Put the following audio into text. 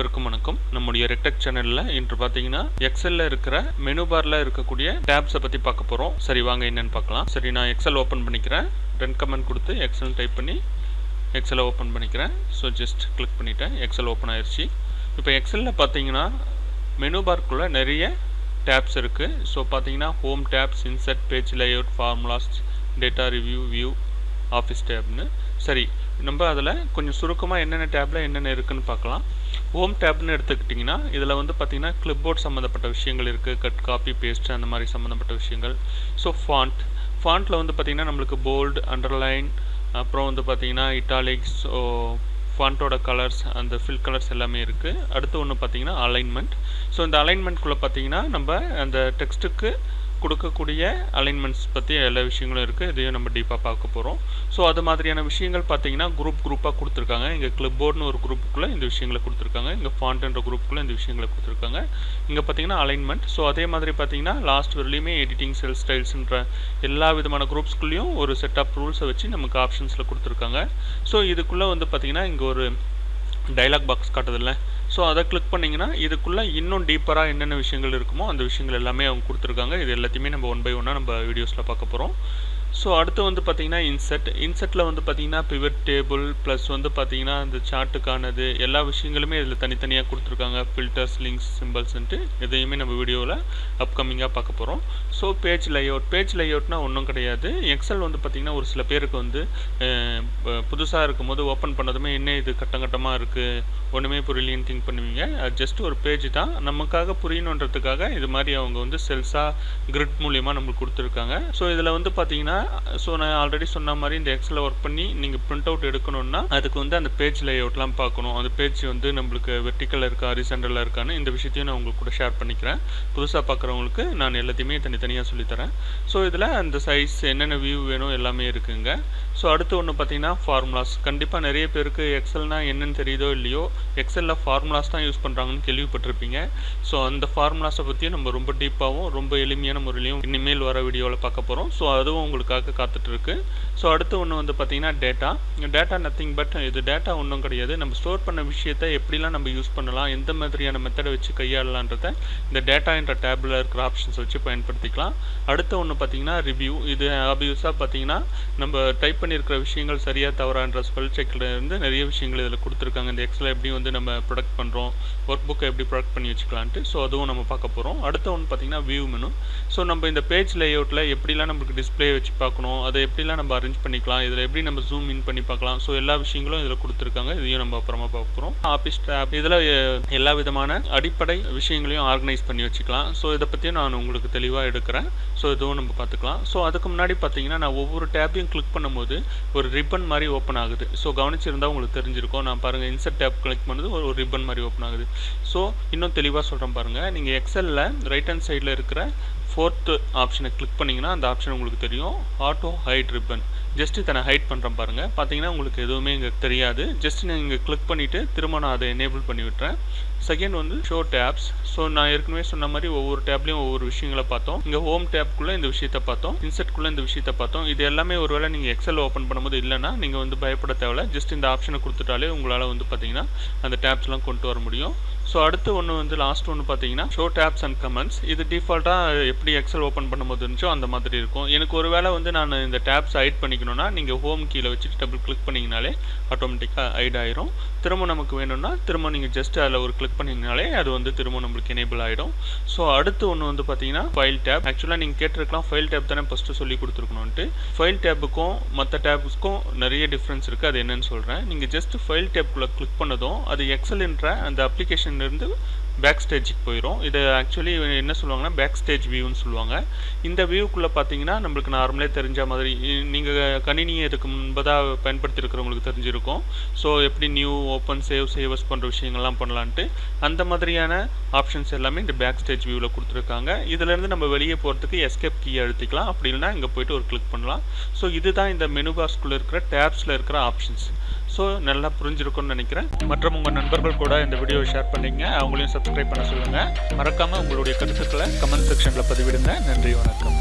அனைவருக்கும் வணக்கம். நம்முடைய ரெக்டெக் சேனல்ல இன்று பார்த்தீங்கன்னா எக்ஸல்ல இருக்கிற மெனு பார்ல இருக்கக்கூடிய டேப்ஸை பற்றி பார்க்க போகிறோம். சரி வாங்க என்னன்னு பார்க்கலாம். சரி நான் எக்ஸல் ஓப்பன் பண்ணிக்கிறேன். ரன் கமெண்ட் கொடுத்து எக்ஸல் டைப் பண்ணி எக்ஸலை ஓப்பன் பண்ணிக்கிறேன். ஸோ ஜஸ்ட் கிளிக் பண்ணிட்டேன். எக்ஸல் ஓப்பன் ஆயிடுச்சு. இப்போ எக்ஸலில் பார்த்தீங்கன்னா மெனு பார்க்குள்ளே நிறைய டேப்ஸ் இருக்குது. ஸோ பார்த்தீங்கன்னா home tabs, insert, page layout, formulas, data review, view, office டேப்னு. சரி, நம்ம அதில் கொஞ்சம் சுருக்கமாக என்னென்ன டேப்பில் என்னென்ன இருக்குதுன்னு பார்க்கலாம். ஹோம் டேப்னு எடுத்துக்கிட்டிங்கன்னா இதில் வந்து பார்த்திங்கன்னா கிளிப்போர்ட் சம்மந்தப்பட்ட விஷயங்கள் இருக்குது. கட், காப்பி, பேஸ்ட் அந்த மாதிரி சம்மந்தப்பட்ட விஷயங்கள். ஸோ ஃபாண்ட்டில் வந்து பார்த்திங்கன்னா நம்மளுக்கு போல்டு, அண்டர்லைன், அப்புறம் வந்து பார்த்திங்கன்னா இட்டாலிக்ஸ், ஃபாண்ட்டோட கலர்ஸ், அந்த ஃபில் கலர்ஸ் எல்லாமே இருக்குது. அடுத்து ஒன்று பார்த்திங்கன்னா அலைன்மெண்ட். ஸோ இந்த அலைன்மெண்ட்குள்ளே பார்த்திங்கன்னா நம்ம அந்த டெக்ஸ்ட்டுக்கு கொடுக்கக்கூடிய அலைன்மெண்ட்ஸ் பற்றி எல்லா விஷயங்களும் இருக்குது. இதையும் நம்ம டீப்பாக பார்க்க போகிறோம். ஸோ அது மாதிரியான விஷயங்கள் பார்த்தீங்கன்னா குரூப்பாக கொடுத்துருக்காங்க. இங்கே கிளிப்போர்ட்னு ஒரு குரூப்புக்குள்ளே இந்த விஷயங்களை கொடுத்துருக்காங்க. இங்கே ஃபாண்ட்ன்ற குரூப்புக்குள்ளே இந்த விஷயங்களை கொடுத்துருக்காங்க. இங்கே பார்த்தீங்கன்னா அலைன்மெண்ட். ஸோ அதே மாதிரி பார்த்தீங்கன்னா லாஸ்ட் வரலையுமே எடிட்டிங், செல் ஸ்டைல்ஸ்ன்ற எல்லா விதமான குரூப்ஸ்குள்ளேயும் ஒரு செட் ஆஃப் ரூல்ஸை வச்சு நமக்கு ஆப்ஷன்ஸில் கொடுத்துருக்காங்க. ஸோ இதுக்குள்ளே வந்து பார்த்திங்கன்னா இங்கே ஒரு டைலாக் பாக்ஸ் காட்டுதில்ல. ஸோ அதை கிளிக் பண்ணிங்கன்னா இதுக்குள்ளே இன்னும் டீப்பராக என்னென்ன விஷயங்கள் இருக்குமோ அந்த விஷயங்கள் எல்லாமே அவங்க கொடுத்துருக்காங்க. இது எல்லாத்தையுமே நம்ம ஒன் பை ஒன்னாக நம்ம வீடியோஸில் பார்க்க போகிறோம். ஸோ அடுத்து வந்து பார்த்திங்கன்னா இன்செட்டில் வந்து பார்த்திங்கன்னா பிவட் டேபிள் ப்ளஸ் வந்து பார்த்திங்கன்னா இந்த சார்ட்டுக்கானது எல்லா விஷயங்களுமே இதில் தனித்தனியாக கொடுத்துருக்காங்க. ஃபில்டர்ஸ், லிங்க்ஸ், சிம்பிள்ஸ்ன்ட்டு இதையுமே நம்ம வீடியோவில் அப்கமிங்காக பார்க்க போகிறோம். ஸோ பேஜ் லேஅவுட்னா ஒன்றும் கிடையாது. எக்ஸல் வந்து பார்த்திங்கன்னா ஒரு சில பேருக்கு வந்து புதுசாக இருக்கும் போது ஓப்பன் பண்ணதுமே என்ன இது கட்டமாக இருக்குது, ஒன்றுமே புரியலின்னு திங்க் பண்ணுவீங்க. அது ஜஸ்ட் ஒரு பேஜ் தான். நமக்காக புரியணுன்றதுக்காக இது மாதிரி அவங்க வந்து செல்ஸாக கிரிட் மூலியமாக நம்மளுக்கு கொடுத்துருக்காங்க. ஸோ இதில் வந்து பார்த்திங்கன்னா நான் ஆல்ரெடி சொன்ன மாதிரி இந்த எக்ஸலில் ஒர்க் பண்ணி நீங்கள் பிரிண்ட் அவுட் எடுக்கணும்னா அதுக்கு வந்து அந்த பேஜ் லேஅவுட்லாம் பார்க்கணும். அந்த பேஜ் வந்து நம்மளுக்கு வெர்டிக்கலில் இருக்கா, ஹரிசாண்டலில் இருக்கான்னு இந்த விஷயத்தையும் நான் உங்களுக்கு கூட ஷேர் பண்ணிக்கிறேன். புதுசாக பார்க்குறவங்களுக்கு நான் எல்லாத்தையுமே தனித்தனியாக சொல்லித்தரேன். ஸோ இதில் அந்த சைஸ், என்னென்ன வியூ வேணும் எல்லாமே இருக்குங்க. ஸோ அடுத்து ஒன்று பார்த்தீங்கன்னா ஃபார்முலாஸ். கண்டிப்பாக நிறைய பேருக்கு எக்ஸல்னால் என்னென்னு தெரியுதோ இல்லையோ எக்ஸலில் ஃபார்முலாஸ் தான் யூஸ் பண்ணுறாங்கன்னு கேள்விப்பட்டிருப்பீங்க. ஸோ அந்த ஃபார்முலாஸை பற்றியும் நம்ம ரொம்ப டீப்பாகவும் ரொம்ப எளிமையான முறையிலையும் இனிமேல் வர வீடியோவில் பார்க்க போகிறோம். ஸோ அதுவும் உங்களுக்காக காத்துட்ருக்கு. ஸோ அடுத்து ஒன்று வந்து பார்த்திங்கன்னா டேட்டா நத்திங் பட் இது டேட்டா ஒன்றும் கிடையாது. நம்ம ஸ்டோர் பண்ண விஷயத்தை எப்படிலாம் நம்ம யூஸ் பண்ணலாம், எந்த மாதிரியான மெத்தடை வச்சு கையாளலான்றத இந்த டேட்டா என்ற டேபில் இருக்கிற ஆப்ஷன்ஸ் வச்சு பயன்படுத்திக்கலாம். அடுத்த ஒன்று பார்த்திங்கன்னா ரிவ்யூ. இது ஆப்வியஸாக பார்த்திங்கன்னா நம்ம டைப் பண்ணியிருக்கிற விஷயங்கள் சரியாக தவறான்ற ஸ்பெல் செக்கில் இருந்து நிறைய விஷயங்கள் இதில் கொடுத்துருக்காங்க. இந்த எக்ஸில் எப்படி வந்து நம்ம ப்ரொடக்ட் பண்ணுறோம், ஒர்க் புக்கை எப்படி ப்ரொடக்ட் பண்ணி வச்சுக்கலான்ட்டு. ஸோ அதுவும் நம்ம பார்க்க போகிறோம். அடுத்த ஒன்று பார்த்திங்கன்னா வியூ மெனு. ஸோ நம்ம இந்த பேஜ் லேஅவுட்டில் எப்படிலாம் நம்மளுக்கு டிஸ்பிளே வச்சு பார்க்கணும், அதை எப்படிலாம் நம்ம அரேஞ்ச் பண்ணிக்கலாம், இதில் எப்படி நம்ம ஜூம் இன் பண்ணி பார்க்கலாம். ஸோ எல்லா விஷயங்களும் இதில் கொடுத்துருக்காங்க. இதையும் நம்ம அப்புறமா பார்க்க போகிறோம். ஆஃபீஸ் டேப் இதில் எல்லா விதமான அடிப்படை விஷயங்களையும் ஆர்கனைஸ் பண்ணி வச்சுக்கலாம். ஸோ இதை பற்றியும் நான் உங்களுக்கு தெளிவாக எடுக்கிறேன். ஸோ இதுவும் நம்ம பார்த்துக்கலாம். ஸோ அதுக்கு முன்னாடி பார்த்தீங்கன்னா நான் ஒவ்வொரு டேப்பையும் கிளிக் பண்ணும்போது ஒரு ரிப்பன் மாதிரி ஓப்பன் ஆகுது. ஸோ கவனிச்சிருந்தால் உங்களுக்கு தெரிஞ்சிருக்கும். நான் பாருங்கள் இன்சர்ட் டேப் கிளிக் பண்ணது ஒரு ரிப்பன் மாதிரி ஓப்பன் ஆகுது. ஸோ இன்னும் தெளிவாக சொல்கிறேன் பாருங்கள். நீங்கள் எக்ஸலில் ரைட் ஹேண்ட் சைடில் இருக்கிற 4th ஆப்ஷனை கிளிக் பண்ணிங்கன்னா அந்த ஆப்ஷன் உங்களுக்கு தெரியும். Auto height ribbon. ஜஸ்ட் இதை நான் ஹைட் பண்ணுறேன் பாருங்கள். பார்த்தீங்கன்னா உங்களுக்கு எதுவுமே இங்கே தெரியாது. ஜஸ்ட் நான் இங்கே கிளிக் பண்ணிவிட்டு திரும்ப நான் அதை எனேபிள் பண்ணி விட்டுறேன். செகண்ட் வந்து ஷோ டேப்ஸ். ஸோ நான் ஏற்கனவே சொன்ன மாதிரி ஒவ்வொரு டேப்லையும் ஒவ்வொரு விஷயங்களை பார்த்தோம். இங்கே ஹோம் டேப்குள்ளே இந்த விஷயத்தை பார்த்தோம், இன்சர்ட்குள்ளே இந்த விஷயத்தை பார்த்தோம். இது எல்லாமே ஒருவேளை நீங்கள் எக்ஸல் ஓப்பன் பண்ணும்போது இல்லைன்னா நீங்கள் வந்து பயப்பட தேவையில்ல. ஜஸ்ட் இந்த ஆப்ஷனை கொடுத்துட்டாலே உங்களால் வந்து பார்த்தீங்கன்னா அந்த டேப்ஸ்லாம் கொண்டு வர முடியும். ஸோ அடுத்து ஒன்று வந்து லாஸ்ட் ஒன்று பார்த்தீங்கன்னா ஷோ டேப்ஸ் அண்ட் கமெண்ட்ஸ். இது டிஃபால்ட்டாக எப்படி எக்ஸல் ஓப்பன் பண்ணும்போது இருந்துச்சோ அந்த மாதிரி இருக்கும். எனக்கு ஒரு வேளை வந்து நான் இந்த டேப்ஸ் ஹைட் பண்ணிக்கணும்னா நீங்கள் ஹோம் கீழே வச்சுட்டு டபுள் கிளிக் பண்ணிங்கனாலே ஆட்டோமேட்டிக்காக ஹைட் ஆயிரும். திரும்ப நமக்கு வேணும்னா திரும்ப நீங்கள் ஜஸ்ட் அதில் ஒரு கிளிக் பண்ணிங்கனாலே அது வந்து திரும்ப நம்மளுக்கு எனேபிள் ஆகிடும். ஸோ அடுத்து ஒன்று வந்து பார்த்தீங்கன்னா ஃபைல் டேப். ஆக்சுவலாக நீங்கள் கேட்டிருக்கலாம் ஃபைல் டேப் தானே ஃபஸ்ட்டு சொல்லி கொடுத்துருக்கணும்ட்டு. ஃபைல் டேப்புக்கும் மற்ற டேப்புக்கும் நிறைய டிஃப்ரென்ஸ் இருக்குது. அது என்னன்னு சொல்கிறேன். நீங்கள் ஜஸ்ட் ஃபைல் டேப்புக்குள்ளே கிளிக் பண்ணதும் அது எக்ஸல்ன்ற அந்த அப்ளிகேஷன்லேருந்து பேக் ஸ்டேஜுக்கு போயிடும். இது ஆக்சுவலி என்ன சொல்லுவாங்கன்னா பேக் ஸ்டேஜ் வியூன்னு சொல்லுவாங்க. இந்த வியூக்குள்ளே பார்த்தீங்கன்னா நம்மளுக்கு நார்மலே தெரிஞ்ச மாதிரி நீங்கள் கணினியை இதுக்கு முன்பதாக பயன்படுத்தியிருக்கிறவங்களுக்கு தெரிஞ்சிருக்கும். ஸோ எப்படி நியூ, ஓப்பன், சேவஸ் போன்ற விஷயங்கள்லாம் பண்ணலான்ட்டு அந்த மாதிரியான ஆப்ஷன்ஸ் எல்லாமே இந்த பேக் ஸ்டேஜ் வியூவில் கொடுத்துருக்காங்க. இதிலேருந்து நம்ம வெளியே போகிறதுக்கு எஸ்கேப் கீ அழுத்திக்கலாம். அப்படி இல்லைனா இங்கே போய்ட்டு ஒரு கிளிக் பண்ணலாம். ஸோ இதுதான் இந்த மெனு பாக்ஸ்குள்ளே இருக்கிற டேப்ஸில் இருக்கிற ஆப்ஷன்ஸ். ஸோ நல்லா புரிஞ்சிருக்கும்னு நினைக்கிறேன். மற்றும் உங்கள் நண்பர்கள் கூட இந்த வீடியோவை ஷேர் பண்ணிங்க, அவங்களையும் சப்ஸ்கிரைப் பண்ண சொல்லுங்கள். மறக்காமல் உங்களுடைய கருத்துக்களை கமெண்ட் செக்ஷனில் பதிவிடுங்க. நன்றி, வணக்கம்.